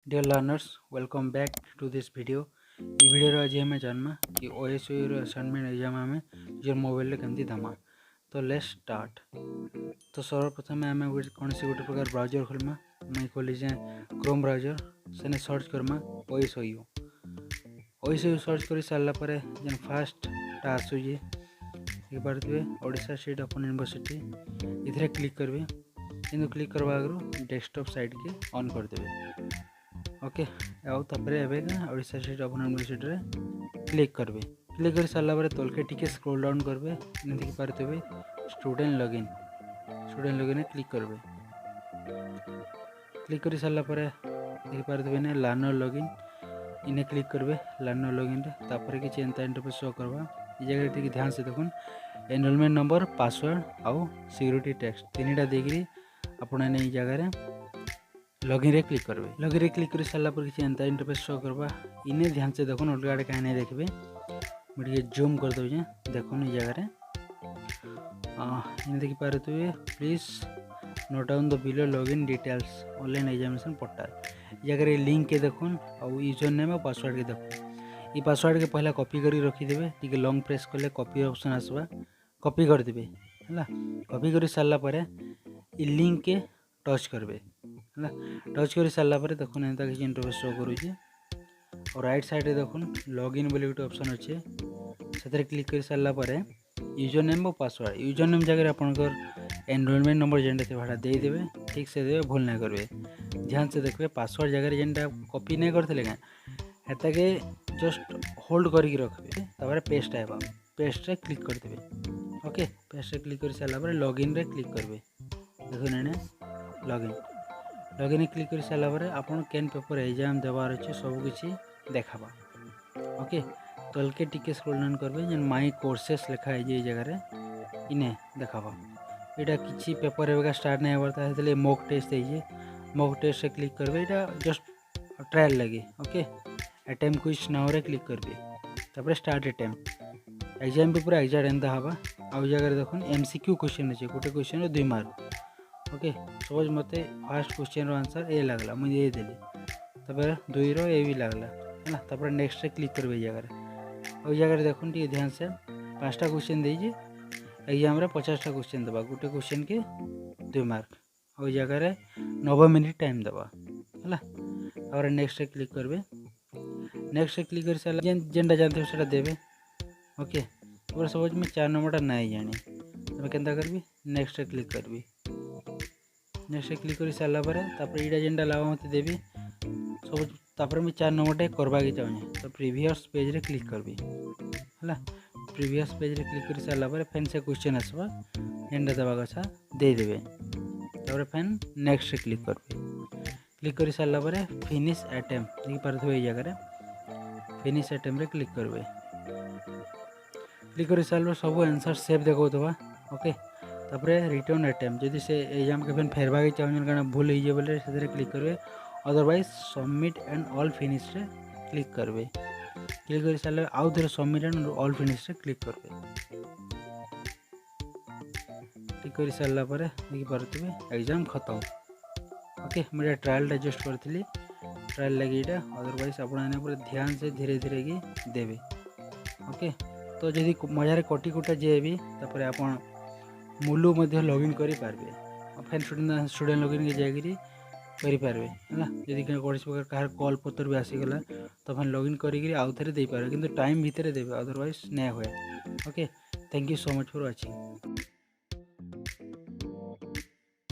Dear learners welcome back to this video. ये video आज आम जानमा कि ओएसओ असाइनमेंट एग्जाम आम निजर मोबाइल केमती दमा। तो लेट्स स्टार्ट। तो सर्वप्रथम आम कौन सी गोटे प्रकार ब्राउजर खोलमा। मुझे खोली क्रोम ब्राउजर से सर्च करमा ओएसओ। ओएसओ सर्च कर सारापर जेन फास्टा आसूजी पारे ओडिशा स्टेट ओपन यूनिवर्सिटी इधर क्लिक करेंगे। किंतु क्लिक करवा आगे डेस्कटॉप साइट के ऑन करदे। ओके आउे Odisha state open university click करेंगे। क्लिक कर सारापर तलके टिके स्क्रॉल डाउन करेंगे। देखी पारे स्टूडेंट लॉगिन क्लिक करेंगे। क्लिक कर सारापर देखी पारे लर्नर लॉगिन इन्हें क्लिक करेंगे। लर्नर लॉगिन तापर किसी एंता इंटरफेस शो करवा। ये जगह टिके ध्यान से देखुन एनरोलमेंट नंबर पासवर्ड आउ सिक्यूरिटी टेक्स्ट तीनटा देकरी आपण ने जगह लॉगिन रे क्लिक करेंगे। लॉगिन रे क्लिक कर सारापर किसी एंता इंटरफेस शो करवा। इन्हें ध्यान से देखुन अलग आड़े कहीं नहीं देखिए। मुझे जूम कर दूचे देखुन ये जगह इन देखी पारे please note down the below login details online examination portal. जगह लिंक के देखुन और यूजर नेम और पासवर्ड के देखुन। ये पासवर्ड के पहला कॉपी करी रखीदे। टी लॉन्ग प्रेस कले कॉपी ऑप्शन आसवा कॉपी करदे है। कॉपी कर सारापर ये लिंक के टच करेंगे है। टच कर सारापर देखुन एंता किसी इंटरफेस शो करुचे और राइट साइड देखुन लॉगिन बोली गोटे ऑप्शन अच्छे से क्लिक कर सारापर यूजर नेम और पासवर्ड यूजर नेम जगह आपंकर एनरोलमेंट नंबर जेनटा थे भाड़ा देदेवे ठीक से देवे भूल ना करेंगे। ध्यान से देखिए पासवर्ड जगह जेनटा कॉपी नहीं करते क्या हेता के जस्ट होल्ड करके रखिए। तापर पेस्ट आएगा पेस्ट रे क्लिक करदे। ओके पेस्ट रे क्लिक कर सारापर लॉगिन रे क्लिक करेंगे। देखुन एने लॉगिन क्लिक कर सारापर आपन केन पेपर एग्जाम देवार अच्छे सबकि देखाबा। ओके तलके टिके स्क्रॉल डाउन करेंगे जेन माई कोर्सेस लिखा है ये जगह इन्हें देखाबा। यहाँ किसी पेपर एवं स्टार्ट नहीं होता है मॉक टेस्ट है। मॉक टेस्ट से क्लिक करेंगे। यहाँ जस्ट ट्रायल लगे। ओके अटेम्प्ट क्विज नाउ रे क्लिक करेंगे। तापर स्टार्ट अटेम्प्ट एग्जाम पे पूरा एग्जाक्ट एंता हवा। आउ जगह देखुन एमसीक्यू क्वेश्चन अच्छे गोटे क्वेश्चन 2 मार्क। ओके सपोज मत फास्ट क्वेश्चन आंसर ए लगला मुझे ये देली तापर 2 रो ए भी लगला है ना। तापर नेक्स्ट रे क्लिक करेंगे जगह और जगह देखुन टी ध्यान से 5टा क्वेश्चन दीजिए एग्जाम 50टा क्वेश्चन दबा गोटे क्वेश्चन के 2 मार्क और जगह 90 मिनिट टाइम दबा है। और नेक्स्ट क्लिक करेंगे। नेक्स्ट क्लिक कर सारा जेनटा जानते हो देवे। ओके पूरा सपोज मैं 4 नंबरटा नहीं जानी तो मैं केंता करबी नेक्स्ट क्लिक करबी। नेक्स्ट क्लिक कर सारापर तापर यहाँ जेनटा लाभ मत देवी सब तापर मैं 4 नंबरटा करवा के चाहूँ तो प्रीवियस पेज रे क्लिक करबी है। प्रीवियस पेज रे क्लिक कर सारापर फेन से क्वेश्चन आसवा जेनटा देवा कथा देदेवे। तापर फेन नेक्स्ट क्लिक करबी। क्लिक कर सारापर फिनिश अटेम्प्ट देखी पारे ये जगह फिनिश अटेम्प्ट रे क्लिक करेंगे। क्लिक कर सारा सब आंसर सेव देखा। ओके तापर रिटर्न अटेम्प्ट जदि से एग्जाम के फेरवा के चाहूँ कारण भूल हो बोले से क्लिक करेंगे। Otherwise submit and all finish रे क्लिक करेंगे। क्लिक कर सारे आउ थे सबमिट एंड ऑल फिनिश रे क्लिक करेंगे। क्लिक कर सारापर देखी पारे एग्जाम खत्म। ओके मुझे ट्रायल जस्ट करी ट्रायल लगे यहाँ अदरवाइज आप ध्यान से धीरे धीरे की देवे। ओके तो जदि मजार कटी कुटा जाए भी तापर आपन मुलू लॉगिन करें फैन स्टूडेंट लॉगिन के जाकरी करें है। जदि कौन प्रकार कहार कॉल पत्र भी आसीगला तो फैन लॉगिन करी आउ थे दे पारे किंतु टाइम भितर देवे अदरवाइज नहीं हुए। Okay thank you so much for watching.